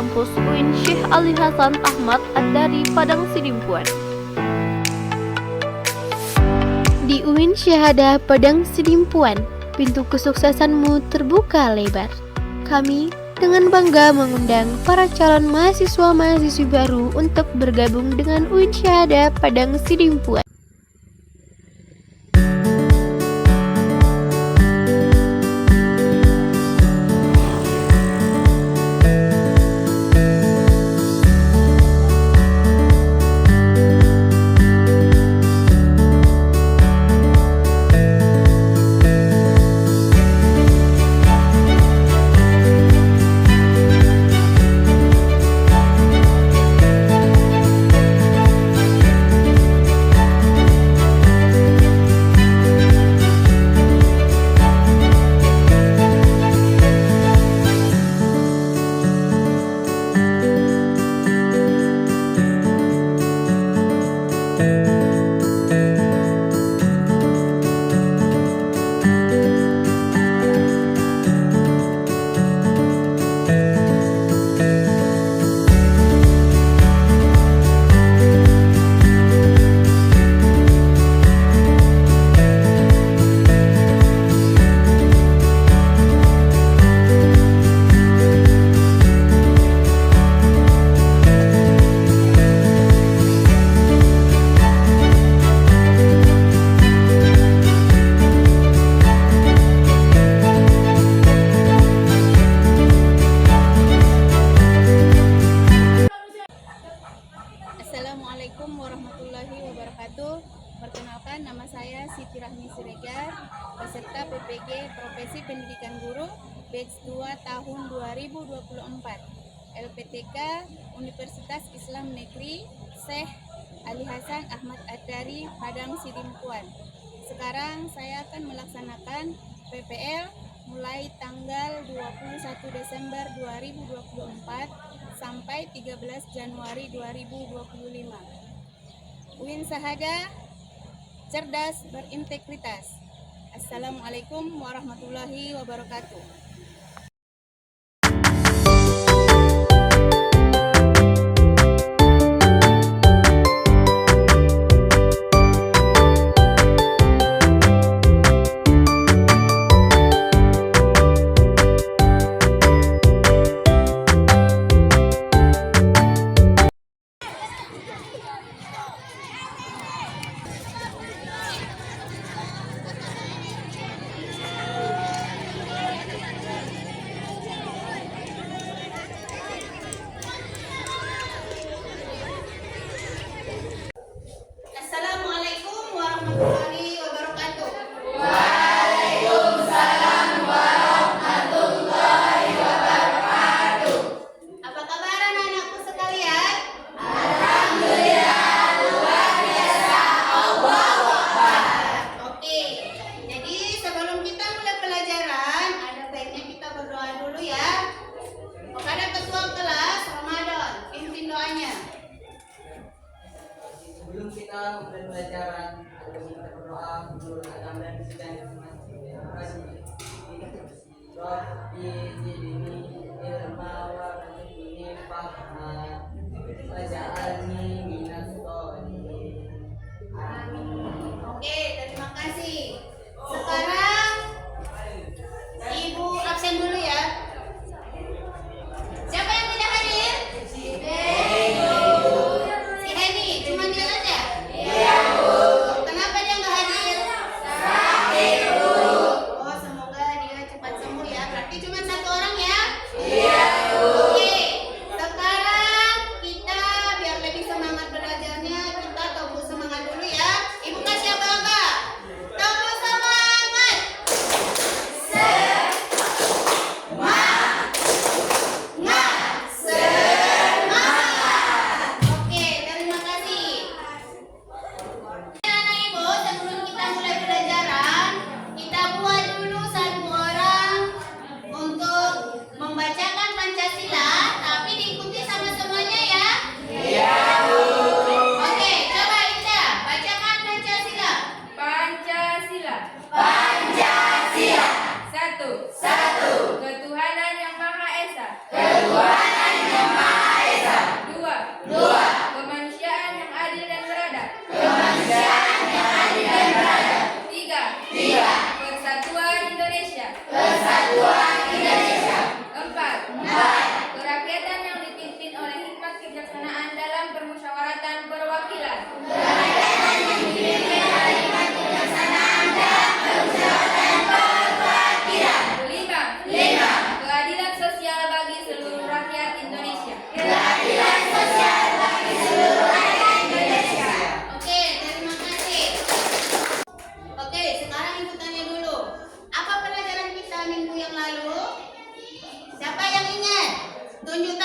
kampus UIN Syekh Ali Hasan Ahmad Ad-Dari Padang Sidimpuan. Di UIN Syahada Padang Sidimpuan, pintu kesuksesanmu terbuka lebar. Kami dengan bangga mengundang para calon mahasiswa-mahasiswi baru untuk bergabung dengan UIN Syahada Padang Sidimpuan. Assalamualaikum warahmatullahi wabarakatuh. Perkenalkan, nama saya Siti Rahmi Siregar, peserta PPG Profesi Pendidikan Guru Batch 2 tahun 2024 LPTK Universitas Islam Negeri Syekh Ali Hasan Ahmad Ad-Dari Padang Sidimpuan. Sekarang saya akan melaksanakan PPL mulai tanggal 21 Desember 2024 sampai 13 Januari 2025. UIN Syahada, cerdas berintegritas. Assalamualaikum warahmatullahi wabarakatuh. Assalamualaikum warahmatullahi wabarakatuh. Waalaikumsalam warahmatullahi wabarakatuh. Apa kabar anak-anakku sekalian? Alhamdulillah, luar biasa. Allahu Akbar. Oke, jadi sebelum kita mulai pelajaran, ada baiknya kita berdoa dulu ya. Kepada ketua kelas Ramadan, pimpin doanya. Sebelum kita mulai pelajaran, kita berdoa menurut agama dan kesukaan masing-masing. Terima kasih. Rabbi zidni ilma wa zidni fahma waj'alni minas sholihin. Amin. Oke, terima kasih. Sekarang Ibu absen dulu ya. Siapa yang tidak hadir? Si Heni, cuma dia aja? Iya, Bu. Kenapa dia nggak hadir? Sakit, Bu. Oh, semoga dia cepat sembuh ya. Berarti cuma satu orang ya? Iya, Bu. Oke,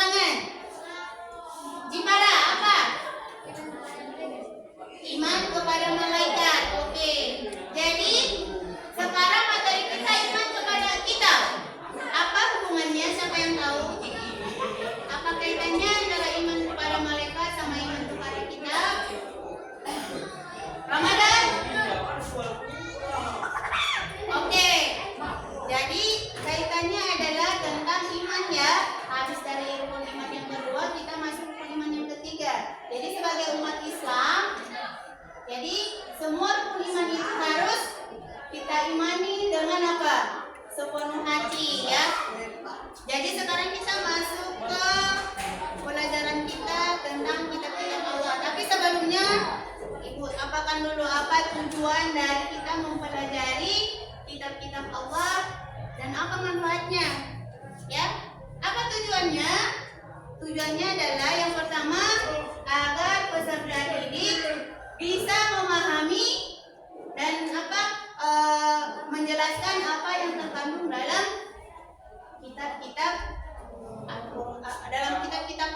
tangan. Jipara apa? Iman kepada malaikat. Oke. Jadi sekarang materi kita iman kepada kitab. Apa hubungannya? Siapa yang tahu? Apa kaitannya antara iman kepada malaikat sama iman kepada kitab? Ramadan? Oke. Jadi kaitannya adalah tentang iman ya. Habis dari rukun iman yang kedua, kita masuk rukun iman yang ketiga. Jadi sebagai umat Islam, jadi semua rukun iman itu harus kita imani dengan apa? Sepenuh hati ya. Jadi sekarang kita masuk ke pelajaran kita tentang kitab-kitab Allah. Tapi sebelumnya Ibu apakan dulu apa tujuan dari kita mempelajari kitab-kitab Allah dan apa manfaatnya? Ya. Apa tujuannya? Tujuannya adalah yang pertama agar peserta didik bisa memahami dan menjelaskan apa yang terkandung dalam kitab-kitab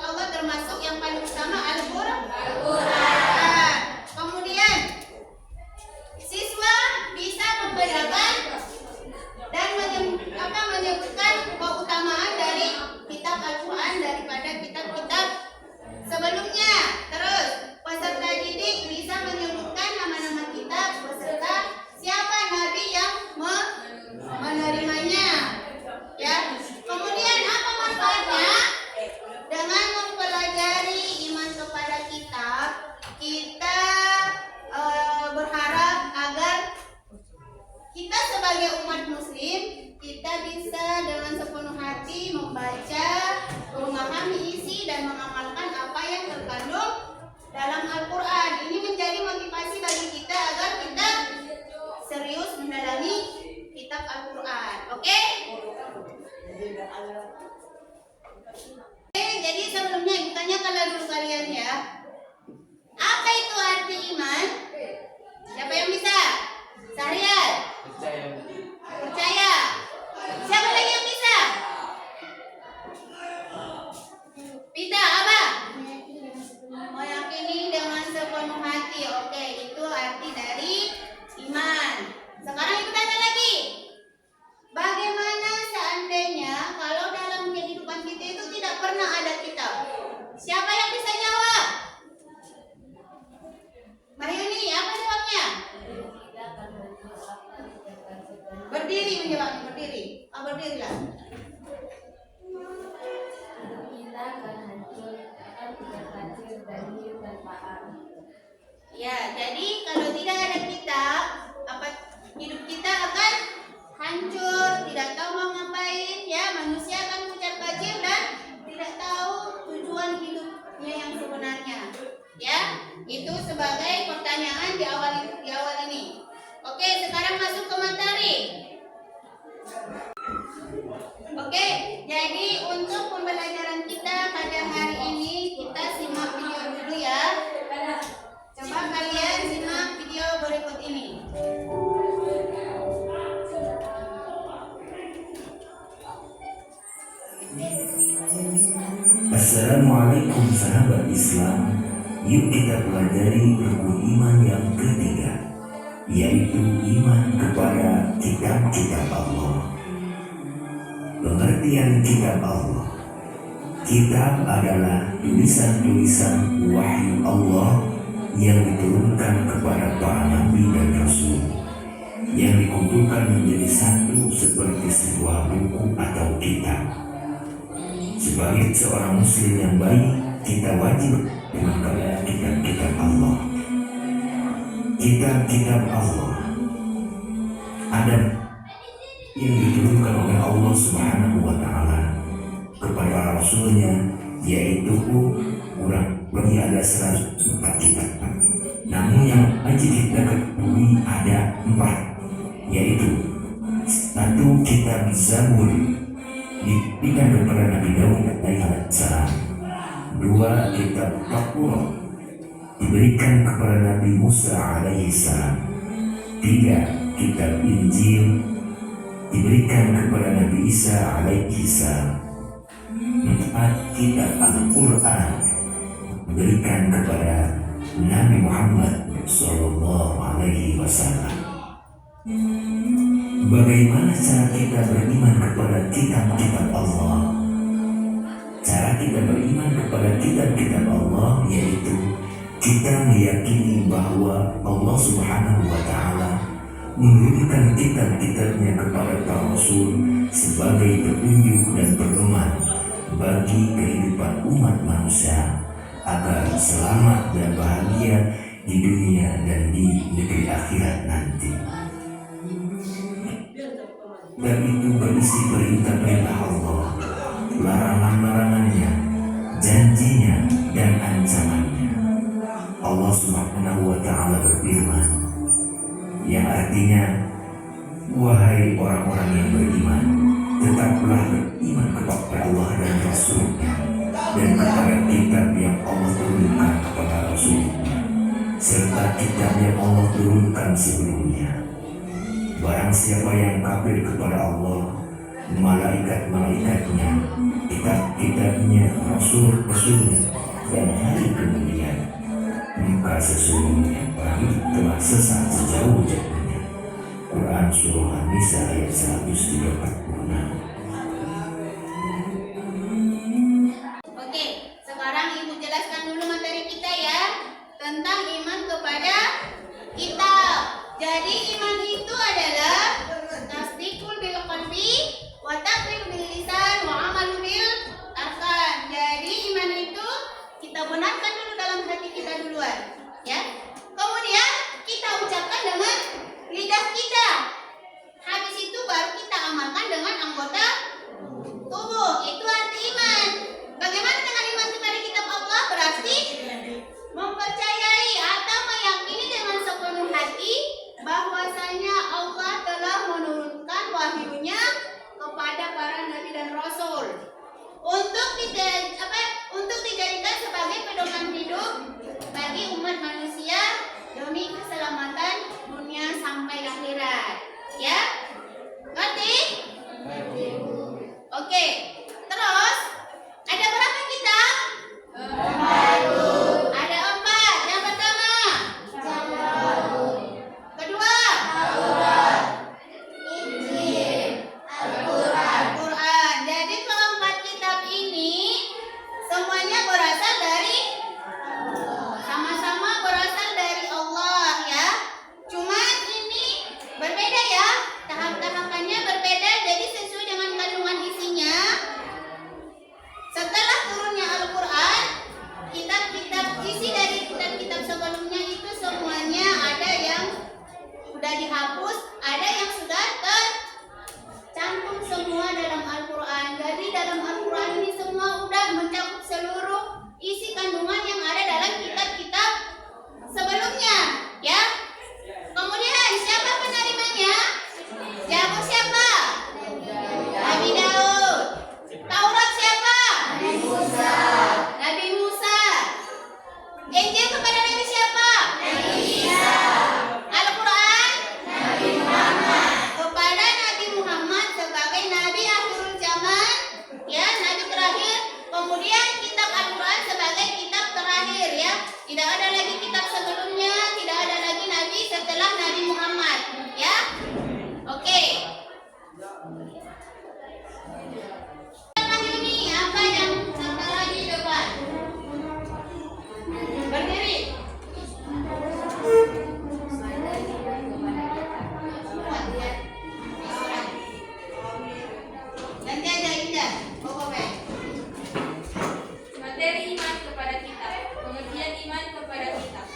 Allah, termasuk yang paling utama Al-Qur'an. Kemudian siswa bisa membedakan dan menyebutkan keutamaan dari kitab Al-Qur'an daripada kitab-kitab sebelumnya. Terus peserta didik bisa menyebutkan nama-nama kitab beserta siapa nabi yang menerimanya. Ya. Kemudian apa manfaatnya? Dengan mempelajari iman kepada kitab, kita berharap agar kita sebagai umat muslim kita bisa dengan sepenuh hati membaca, memahami isi dan mengamalkan apa yang terkandung dalam Al-Qur'an. Ini menjadi motivasi bagi kita agar kita serius mendalami kitab Al-Qur'an. Oke? Jadi sebelumnya Ibu tanyakan dulu kalian ya. Apa itu arti iman? Siapa yang bisa? Sahrial? Percaya. Siapa lagi yang bisa? Pita apa? Meyakini dengan sepenuh hati. Oke, itu arti dari iman. Sekarang Ibu tanya lagi. Bagaimana seandainya kalau dalam kehidupan kita itu tidak pernah ada kitab? Siapa yang bisa jawab? Mahyuni, apa jawabnya? Berdiri menjawab, berdiri. Berdirilah. Kita akan hancur, akan tidak hancur dan hidup tanpa arah. Ya, jadi kalau tidak ada kitab, hidup kita akan hancur, tidak tahu mau ngapain, ya manusia akan pucat kacir dan tidak tahu tujuan hidupnya yang sebenarnya. Ya, itu sebagai pertanyaan di awal ini. Oke, sekarang masuk ke materi. Oke, jadi untuk pembelajaran kita pada hari ini kita simak video dulu ya. Coba kalian simak video berikut ini. Assalamualaikum sahabat Islam. Yuk kita pelajari rukun iman yang ketiga, yaitu iman kepada kitab-kitab Allah. Pengertian kitab Allah. Kitab adalah tulisan-tulisan wahyu Allah yang diturunkan kepada para nabi dan rasul, yang dikumpulkan menjadi satu seperti sebuah buku atau kitab. Sebagai seorang muslim yang baik, kita wajib mengenal kitab-kitab Allah. Kitab-kitab Allah ada yang diturunkan oleh Allah Subhanahu wa Ta'ala kepada Rasulnya, yaitu kurang lebih ada 104 kitab. Namun yang wajib kita ketahui ada 4, yaitu 1 kitab Zabur diberikan kepada Nabi Daud alaihissalam. 2 kitab Taurat diberikan kepada Nabi Musa alaihissalam. 3 kitab Injil diberikan kepada Nabi Isa alaihissalam. 4 manfaat kitab Al-Quran berikan kepada Nabi Muhammad Sallallahu Alaihi Wasallam. Bagaimana cara kita beriman kepada kitab-kitab Allah? Cara kita beriman kepada kitab-kitab Allah yaitu kita meyakini bahwa Allah Subhanahu wa Ta'ala menurunkan kitab-kitabnya kepada para rasul sebagai petunjuk dan pedoman bagi kehidupan umat manusia agar selamat dan bahagia di dunia dan di negeri akhirat nanti. Dan itu berisi perintah-perintah Allah, larangan-larangannya, janjinya dan ancamannya. Allah Subhanahu wa Ta'ala berfirman, yang artinya, wahai orang-orang yang beriman, tetaplah beriman kepada Allah dan Rasul-Nya dan kepada kitab yang Allah turunkan kepada Rasul-Nya serta kitab yang Allah turunkan sebelumnya. Barang siapa yang kafir kepada Allah, malaikat-malaikatnya, kitab-kitabnya, Rasul-Rasulnya dan hari kemudian, maka sesungguhnya orang itu telah sesat sejauh-jauhnya. Quran Surah An-Nisa ayat 136. Oke, sekarang Ibu jelaskan dulu materi kita ya tentang iman kepada kitab. Jadi iman itu adalah tasdiqul bil qalbi wa taqrir bil lisan wa amalu bil arkan. Jadi iman itu kita benarkan dulu dalam hati kita duluan, ya. Kemudian kita ucapkan dengan lidah kita. Habis itu baru kita amalkan dengan anggota tubuh. Itu arti iman. Bagaimana dengan iman kepada kitab Allah? Berarti mempercayai atau meyakini dengan sepenuh hati bahwasanya Allah telah menurunkan wahyunya kepada para nabi dan rasul untuk dijadikan sebagai pedoman hidup bagi umat manusia demi keselamatan dunia sampai akhirat. Ya? Ngerti? Oke. Terus ada berapa kitab? Ada 4. Yang pertama, kedua, Al-Quran. Jadi keempat kitab ini semuanya berasal dari sama-sama berasal dari Allah ya. Cuma ini berbeda ya, tahap-tahapannya berbeda. Jadi sesuai dengan kandungan isinya. Setelah turunnya Al-Quran, isi dari kitab-kitab sebelumnya itu semuanya ada yang sudah dihapus, ada yang sudah tercantum semua dalam Al-Quran. Jadi dalam Al-Quran ini semua sudah mencakup seluruh isi kandungan yang ada dalam kitab-kitab sebelumnya, ya. Kemudian siapa penerimanya? Zabur siapa? Nabi Daud. Taurat siapa? Nabi Musa. Injil kepada Nabi siapa? Nabi Isa. Al-Quran? Nabi Muhammad. Kepada Nabi Muhammad sebagai Nabi akhirul zaman, ya, Nabi terakhir. Kemudian kitab Al-Quran sebagai kitab terakhir, ya. Tidak ada lagi kitab sebelumnya, tidak ada lagi Nabi setelah Nabi Muhammad, ya. Oke. Ini apa yang setelah di depan? Berdiri. Kuat ya. Nanti aja Indah. Pokoknya. Materi iman kepada kitab. Pengertian iman kepada kitab.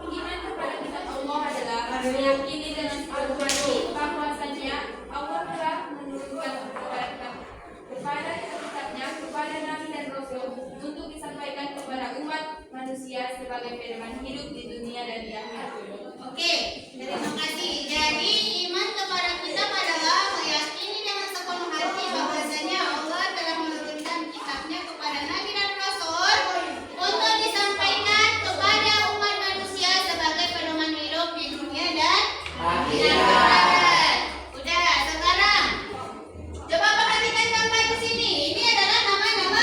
Iman kepada kitab Allah adalah meyakini dengan sepenuh hati bahwasanya Allah telah menurunkan kepada kitabnya kepada nabi dan rasul untuk disampaikan kepada umat manusia sebagai pedoman hidup di dunia dan di akhirat. Oke, terima kasih. Jadi iman kepada kitab adalah meyakini dengan sepenuh hati bahwasanya Allah telah menurunkan kitabnya kepada nabi dan rasul untuk disampaikan kepada umat manusia sebagai pedoman hidup di dunia dan akhirat. Udah, sekarang coba perhatikan gambar di sini. Ini adalah nama-nama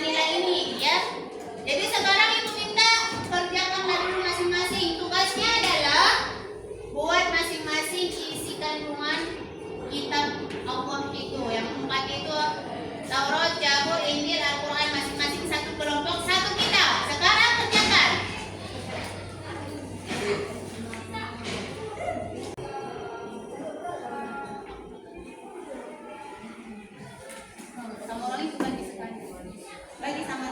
manila ini ya. Jadi sekarang ibu minta kerjakanlah dulu masing-masing. Tugasnya adalah buat masing-masing isi kandungan kitab Allah itu. Yang 4 itu Taurat, Zabur, Injil, Al-Quran, masing-masing satu kelompok, satu kitab. Sekarang kerjakan. Sama orang itu bagi sekali. Bagi sama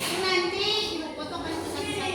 ini nanti ibu potongkan itu satu-satu.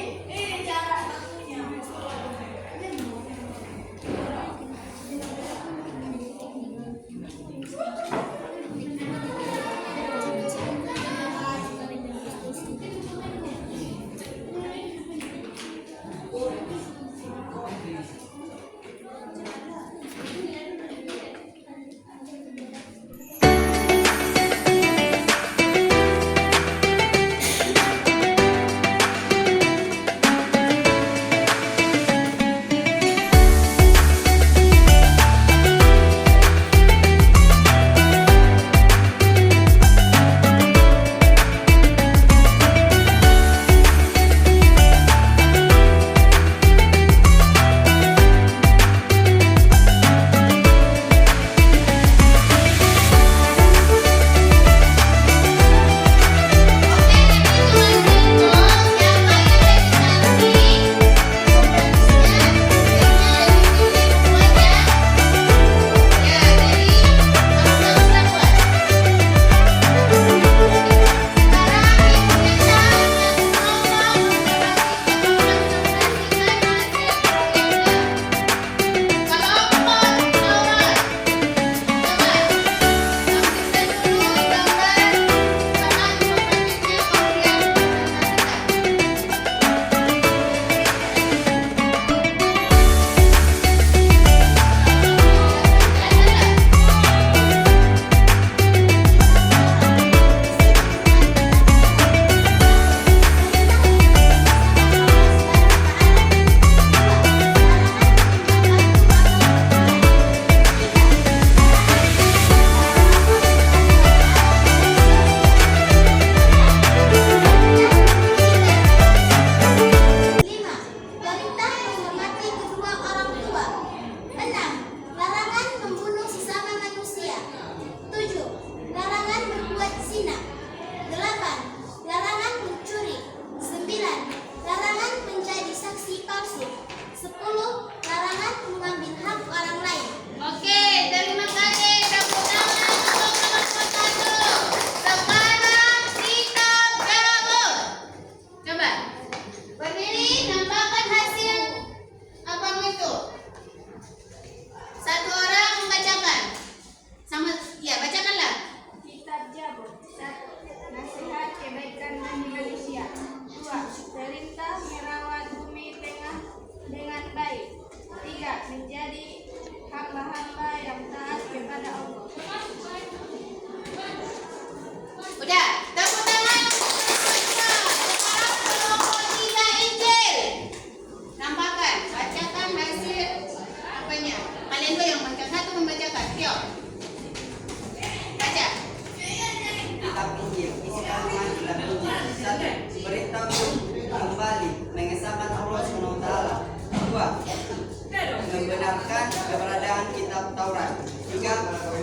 membenarkan keberadaan kitab Taurat, juga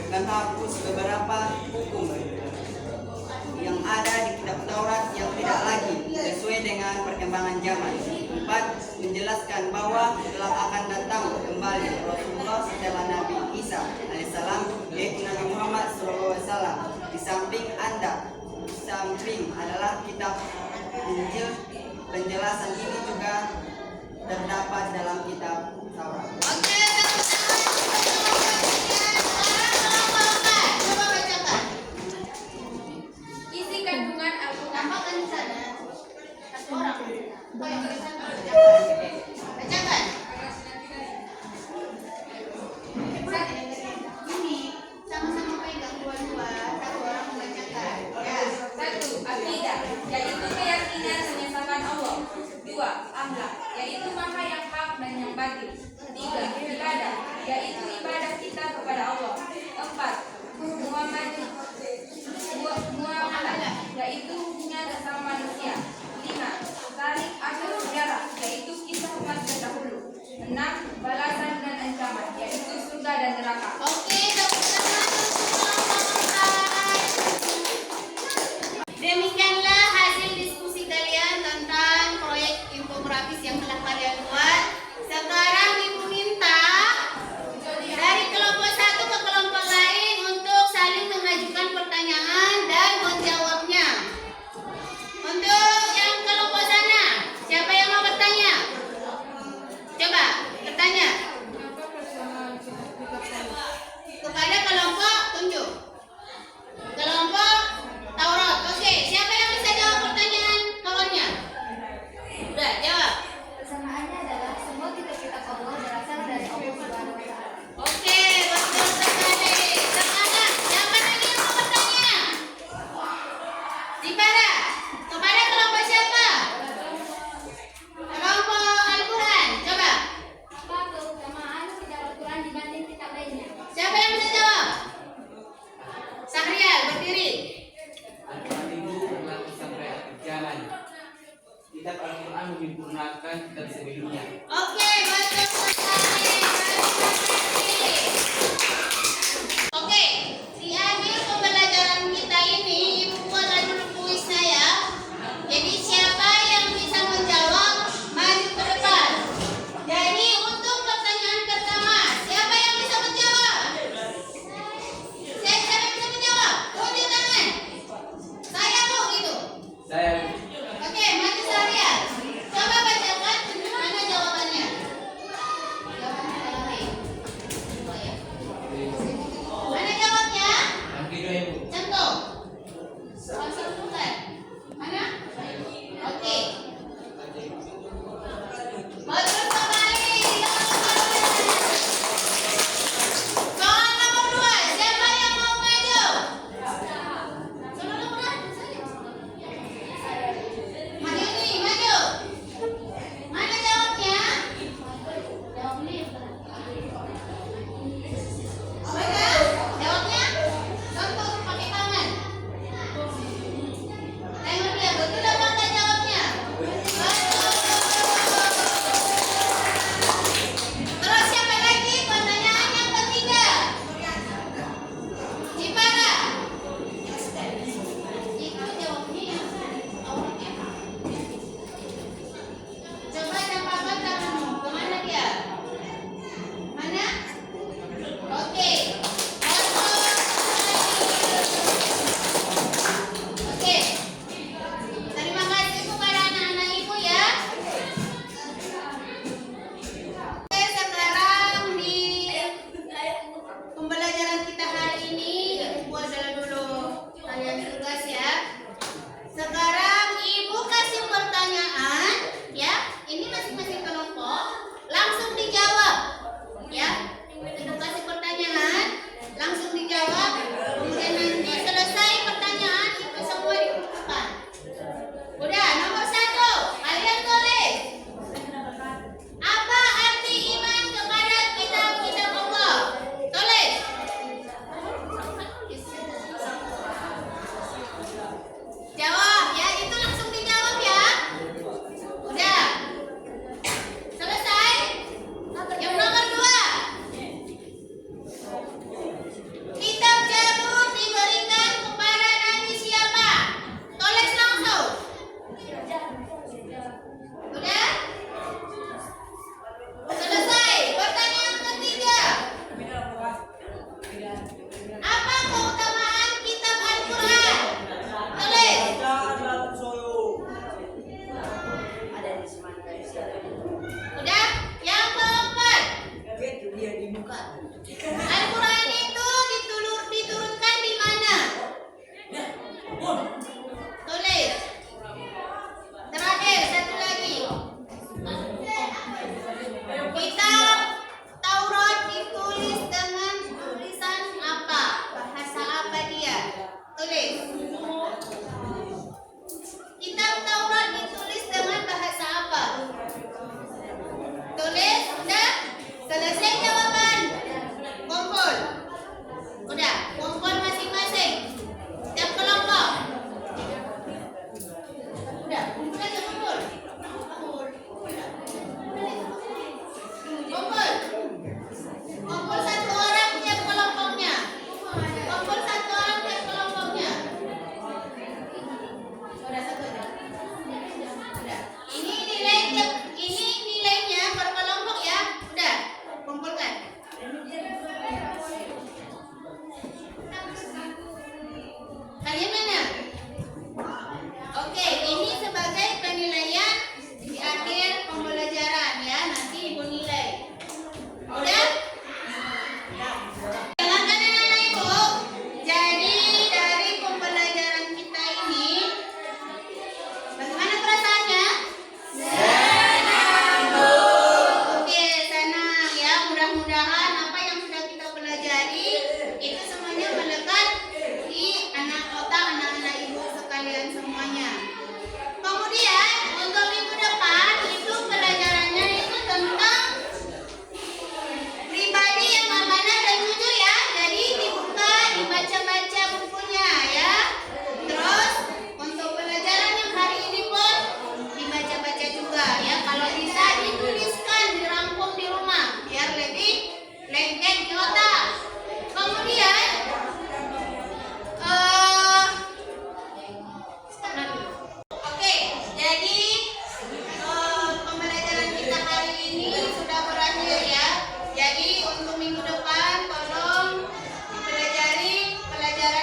menghapus beberapa hukum yang ada di kitab Taurat yang tidak lagi sesuai dengan perkembangan zaman. 4. Menjelaskan bahwa telah akan datang kembali Rasulullah setelah Nabi Isa alaihissalam, yaitu Nabi Muhammad SAW. Di samping adalah kitab Injil. Penjelasan ini juga terdapat dalam kitab Taurat. Oke, coba bacakan. Isi kandungan Al-Quran. Tambahkan di sana. Satu orang. Bacakan. Ini sama-sama pegang dua-dua. Satu orang membacakan.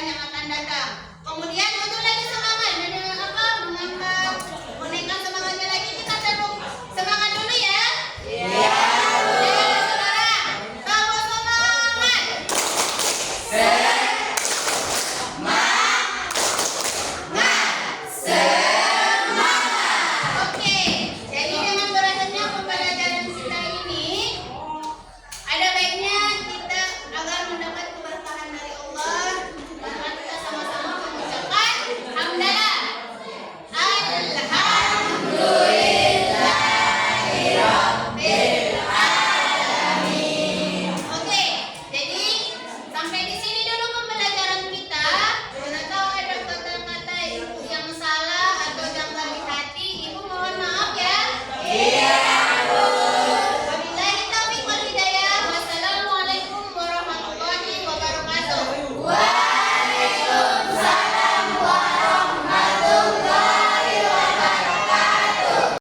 yang akan datang. Kemudian